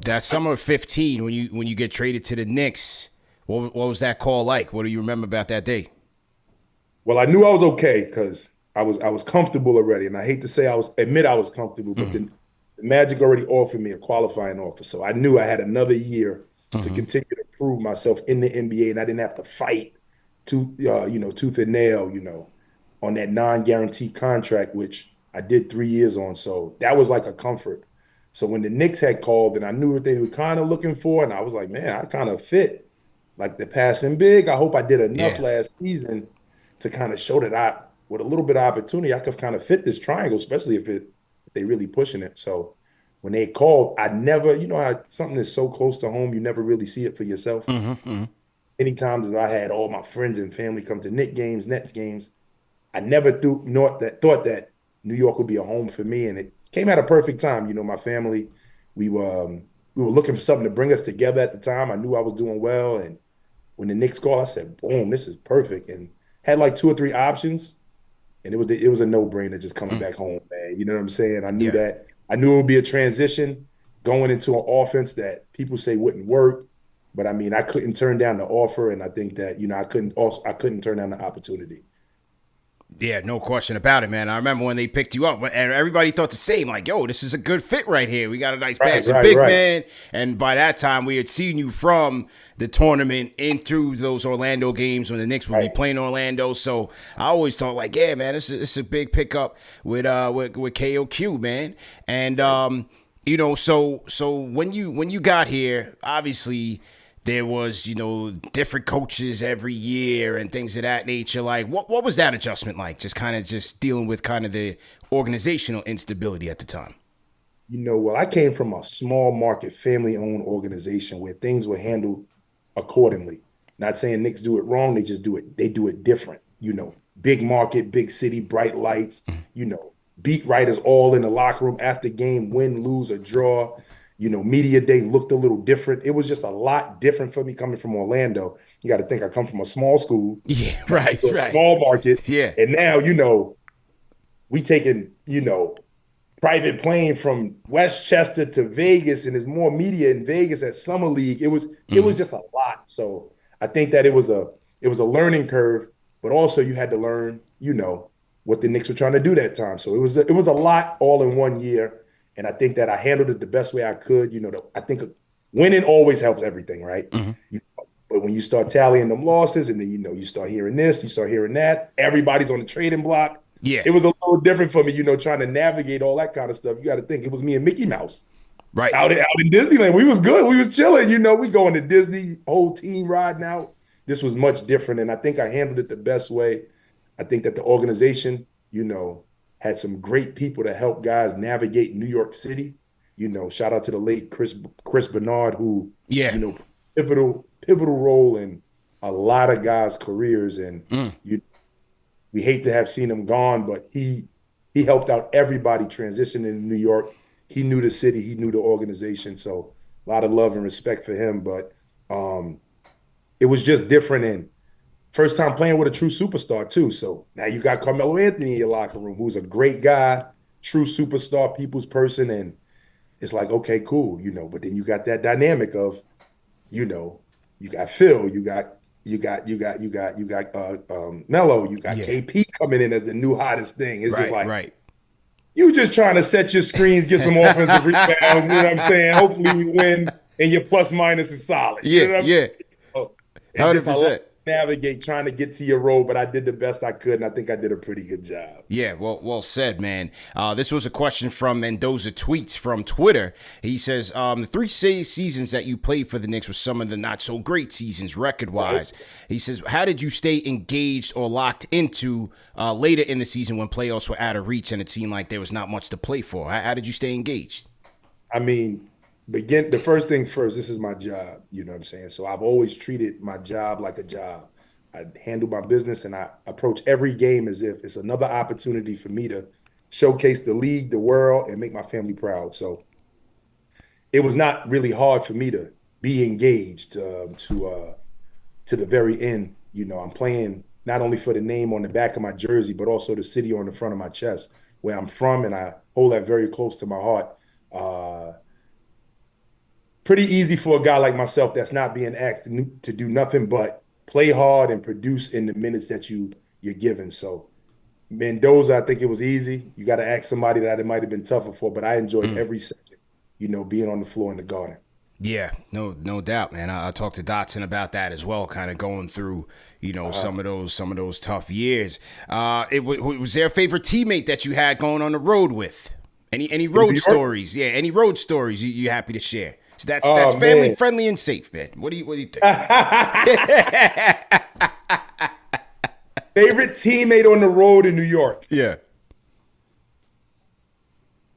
That summer of 15, when you get traded to the Knicks, what was that call like? What do you remember about that day? Well, I knew I was okay because I was comfortable already, and I hate to say admit I was comfortable, but then the Magic already offered me a qualifying offer, so I knew I had another year to Mm-hmm. continue to prove myself in the NBA, and I didn't have to fight tooth and nail, on that non-guaranteed contract, which I did 3 years on. So that was like a comfort. So when the Knicks had called, and I knew what they were kind of looking for, and I was like, man, I kind of fit like the passing big. I hope I did enough Yeah. last season to kind of show that with a little bit of opportunity, I could kind of fit this triangle, especially if they really pushing it. So when they called, I never, how something is so close to home, you never really see it for yourself. Mm-hmm. Many times as I had all my friends and family come to Knicks games, Nets games, I never thought that New York would be a home for me, and it came at a perfect time. My family, we were um, we were looking for something to bring us together at the time. I knew I was doing well, and when the Knicks called, I said, "Boom, this is perfect." And had like two or three options, and it was a no brainer just coming Mm. back home, man. You know what I'm saying? Yeah. I knew it would be a transition going into an offense that people say wouldn't work, but I mean, I couldn't turn down the offer, and I think that I couldn't turn down the opportunity. Yeah, no question about it, man. I remember when they picked you up, and everybody thought the same. Like, yo, this is a good fit right here. We got a nice Right, passing right, big right. man. And by that time, we had seen you from the tournament in through those Orlando games when the Knicks would be Right. playing Orlando. So I always thought, like, yeah, man, this is a big pickup with KOQ, man. And Right. so when you got here, obviously there was different coaches every year and things of that nature. Like what was that adjustment like, just kind of just dealing with kind of the organizational instability at the time? Well, I came from a small market, family-owned organization where things were handled accordingly. Not saying Knicks do it wrong, they do it different. Big market, big city, bright lights, beat writers all in the locker room after game, win, lose, or draw. Media day looked a little different. It was just a lot different for me coming from Orlando. You got to think I come from a small school, Yeah. now Right, to a right. small market, Yeah. and now, we taking, private plane from Westchester to Vegas, and there's more media in Vegas at Summer League. It was Hmm. just a lot. So I think that it was a learning curve, but also you had to learn, what the Knicks were trying to do that time. So it was a lot all in one year, and I think that I handled it the best way I could. I think winning always helps everything, right? Hmm. You, but when you start tallying them losses, and then you start hearing this, you start hearing that, everybody's on the trading block. Yeah. It was a little different for me, trying to navigate all that kind of stuff. You got to think it was me and Mickey Mouse Right. out in Disneyland. We was good. We was chilling. We going to Disney, whole team riding out. This was much different, and I think I handled it the best way. I think that the organization, had some great people to help guys navigate New York City. Shout out to the late Chris Bernard, who, Yeah. pivotal role in a lot of guys' careers, and Mm. you we hate to have seen him gone, but he helped out everybody transitioning in New York. He knew the city, he knew the organization, so a lot of love and respect for him. But um, it was just different, and first time playing with a true superstar too. So now you got Carmelo Anthony in your locker room, who's a great guy, true superstar, people's person, and it's like, okay, cool. But then you got that dynamic of, you know, you got Phil, you got Melo, you got Yeah. KP coming in as the new hottest thing. It's just Right, like right. you just trying to set your screens, get some offensive rebounds. You know what I'm saying? Hopefully we win, and your plus minus is solid. You Yeah, know what I'm saying? yeah. So it's just a lot 100%. to navigate trying to get to your role, but I did the best I could, and I think I did a pretty good job. Yeah, well said, man. This was a question from Mendoza Tweets from Twitter. He says, the three seasons that you played for the Knicks were some of the not so great seasons record Right. wise. He says, how did you stay engaged or locked into later in the season when playoffs were out of reach and it seemed like there was not much to play for? How did you stay engaged? I mean, begin the first things first. This is my job. You know what I'm saying? So I've always treated my job like a job. I handle my business, and I approach every game as if it's another opportunity for me to showcase the league, the world, and make my family proud. So it was not really hard for me to be engaged to the very end. I'm playing not only for the name on the back of my jersey, but also the city on the front of my chest, where I'm from, and I hold that very close to my heart. Uh, pretty easy for a guy like myself that's not being asked to do nothing but play hard and produce in the minutes that you're given. So Mendoza, I think it was easy. You got to ask somebody that it might have been tougher for, but I enjoyed every second, being on the floor in the Garden. Yeah, no doubt, man. I talked to Dotson about that as well, kind of going through, some of those tough years. Was there a favorite teammate that you had going on the road with? Any road stories? Yeah, any road stories you happy to share? So that's family friendly and safe, man. What do you think? Favorite teammate on the road in New York? Yeah,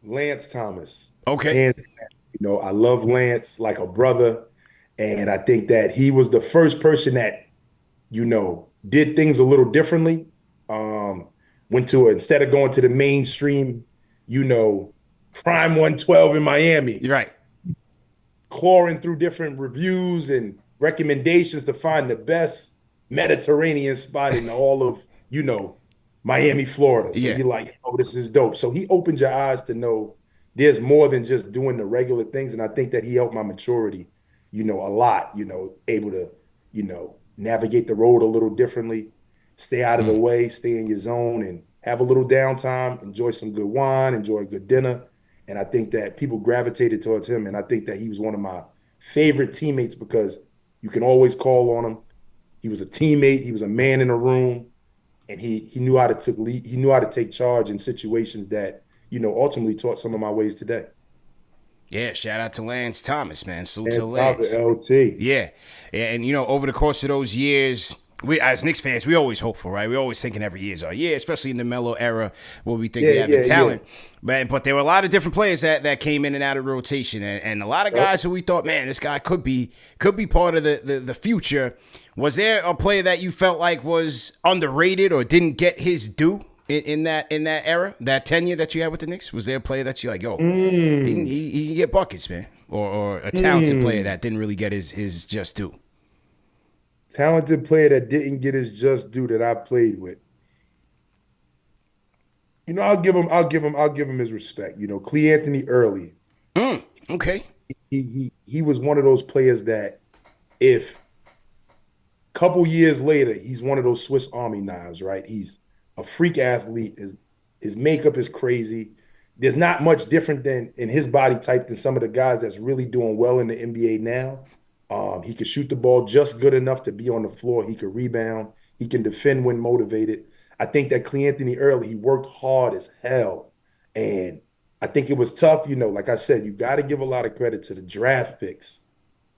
Lance Thomas. okay. And I love Lance like a brother, and I think that he was the first person that did things a little differently. Instead of going to the mainstream, Prime 112 in Miami. You're right. Clawing through different reviews and recommendations to find the best Mediterranean spot in all of, Miami, Florida. So Yeah. you're like, oh, this is dope. So he opened your eyes to know there's more than just doing the regular things. And I think that he helped my maturity, a lot, able to, navigate the road a little differently, stay out of the way, stay in your zone, and have a little downtime, enjoy some good wine, enjoy a good dinner. And I think that people gravitated towards him. And I think that he was one of my favorite teammates because you can always call on him. He was a teammate. He was a man in a room. And he knew how to take lead. He knew how to take charge in situations that, ultimately taught some of my ways today. Yeah, shout out to Lance Thomas, man. Salute to Lance. LT. Yeah. And, over the course of those years, we as Knicks fans, we always hopeful, right? We're always thinking every year's our year, especially in the Melo era where we think we have the talent. Yeah. But there were a lot of different players that came in and out of rotation, and a lot of guys who we thought, man, this guy could be part of the future. Was there a player that you felt like was underrated or didn't get his due in that era, that tenure that you had with the Knicks? Was there a player that you like, yo, he can get buckets, man, or a talented player that didn't really get his just due? Talented player that didn't get his just due that I played with. I'll give him his respect. Cleanthony Early. Okay. He was one of those players that if a couple years later, he's one of those Swiss Army knives, right? He's a freak athlete. His makeup is crazy. There's not much different than in his body type than some of the guys that's really doing well in the NBA now. He could shoot the ball just good enough to be on the floor. He could rebound. He can defend when motivated. I think that Cleanthony Early, he worked hard as hell. And I think it was tough. Like I said, you got to give a lot of credit to the draft picks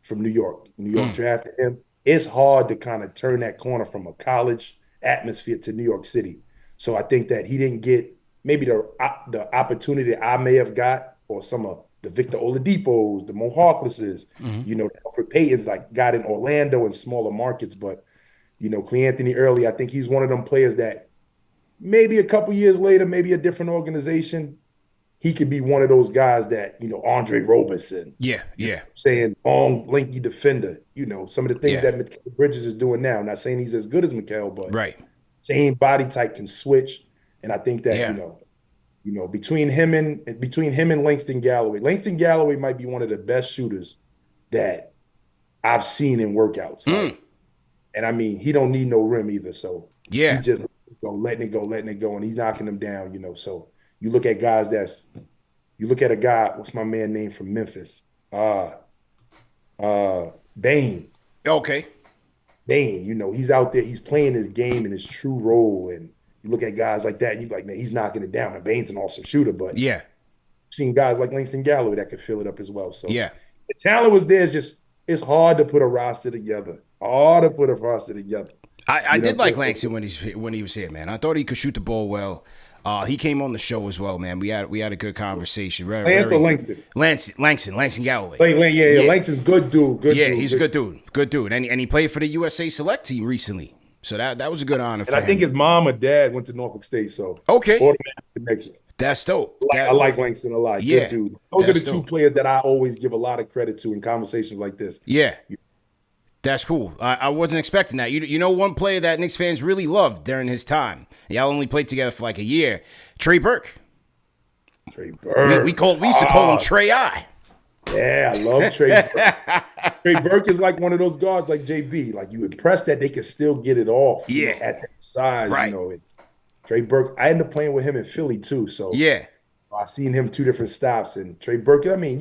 from New York. New York drafted him. It's hard to kind of turn that corner from a college atmosphere to New York City. So I think that he didn't get maybe the opportunity I may have got, or some of the Victor Oladipos, the Mo Harklesses, the Alfred Paytons, like got in Orlando and smaller markets. But, Cleanthony Early, I think he's one of them players that maybe a couple years later, maybe a different organization, he could be one of those guys that, Andre Roberson. Yeah. Saying long, lanky defender, some of the things that Mikal Bridges is doing now. Not saying he's as good as Mikal, but right. Same body type, can switch. And I think that, between him and Langston Galloway might be one of the best shooters that I've seen in workouts. Like, and I mean, he don't need no rim either. So he just letting it go, and he's knocking them down, So you look at guys a guy, what's my man name from Memphis? Bane. Okay. Bane, he's out there, he's playing his game in his true role. And you look at guys like that, and you're like, man, he's knocking it down. And Bane's an awesome shooter, but yeah, I've seen guys like Langston Galloway that could fill it up as well. So yeah, the talent was there. It's hard to put a roster together. I did like Langston when he was here, man. I thought he could shoot the ball well. He came on the show as well, man. We had a good conversation. Langston Galloway. Yeah. Langston's good dude. He's a good dude. And he played for the USA Select team recently. So that was a good honor for him. And I think his mom or dad went to Norfolk State, so okay, automatic connection. That's dope. I like Langston a lot. Yeah, good dude. Those are the two players that I always give a lot of credit to in conversations like this. Yeah. That's cool. I wasn't expecting that. You know one player that Knicks fans really loved during his time. Y'all only played together for like a year. Trey Burke. Trey Burke. We used to call him Trey I. Yeah, I love Trey Burke. Trey Burke is like one of those guards like JB. Like you impressed that they can still get it off, Yeah. at that size, Right. And Trey Burke, I ended up playing with him in Philly too. So Yeah. I seen him two different stops. And Trey Burke, I mean,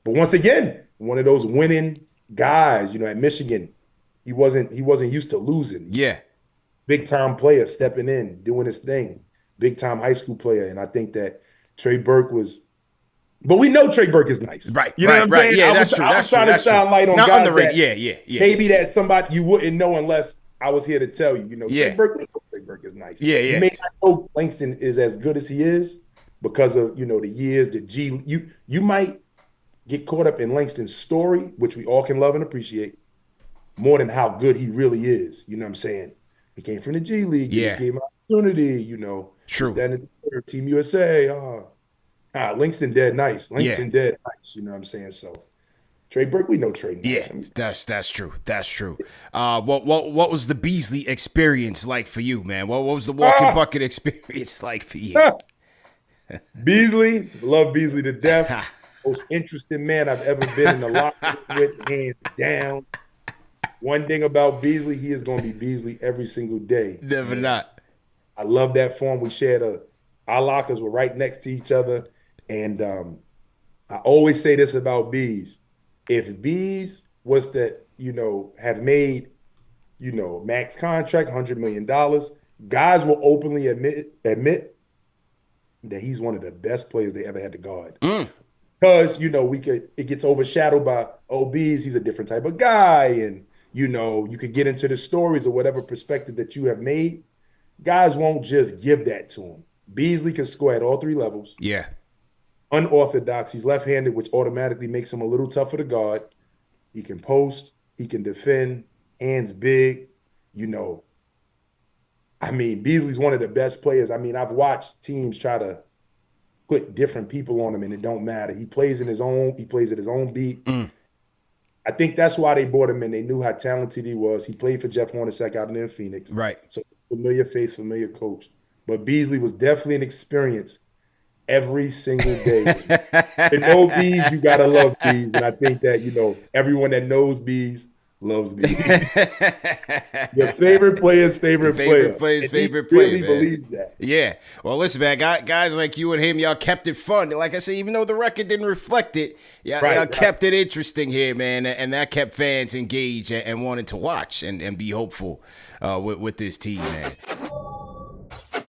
but once again, one of those winning guys, at Michigan, he wasn't used to losing. Yeah. Big time player stepping in, doing his thing. Big time high school player. And I think that Trey Burke was. But we know Trey Burke is nice. Right. You know what I'm saying? Yeah, I that's was, true. I That's was true. trying to That's shine true. light on Not guys underrated. that Yeah. maybe that somebody you wouldn't know unless I was here to tell you. Yeah. Trey Burke is nice. Yeah. You may not know Langston is as good as he is because of the years, the G. You might get caught up in Langston's story, which we all can love and appreciate, more than how good he really is. You know what I'm saying? He came from the G League. Yeah. He gave him opportunity. True. Standing there, Team USA. Langston dead nice. Langston dead nice. You know what I'm saying? So Trey Burke, we know Trey nice. Yeah, that's true. That's true. What was the Beasley experience like for you, man? What was the walking bucket experience like for you? Beasley, love Beasley to death. Most interesting man I've ever been in the locker room with, hands down. One thing about Beasley, he is going to be Beasley every single day. Never not. I love that form. We shared our lockers were right next to each other. And I always say this about Bees. If Bees was to, have made, max contract, $100 million, guys will openly admit that he's one of the best players they ever had to guard. Because, it gets overshadowed by, Bees, he's a different type of guy. And, you could get into the stories or whatever perspective that you have made. Guys won't just give that to him. Beasley can score at all three levels. Yeah. Unorthodox. He's left-handed, which automatically makes him a little tougher to guard. He can post. He can defend. Hands big. Beasley's one of the best players. I've watched teams try to put different people on him, and it don't matter. He plays at his own beat. I think that's why they brought him in. They knew how talented he was. He played for Jeff Hornacek out in Phoenix. Right. So familiar face, familiar coach. But Beasley was definitely an experience every single day. To know Bees, you gotta love Bees. And I think that, everyone that knows Bees loves Bees. Your favorite player's favorite player. Favorite player. He really really believes that. Yeah. Well, listen, man, guys like you and him, y'all kept it fun. Like I said, even though the record didn't reflect it, y'all kept it interesting here, man. And that kept fans engaged and wanting to watch and be hopeful with this team, man.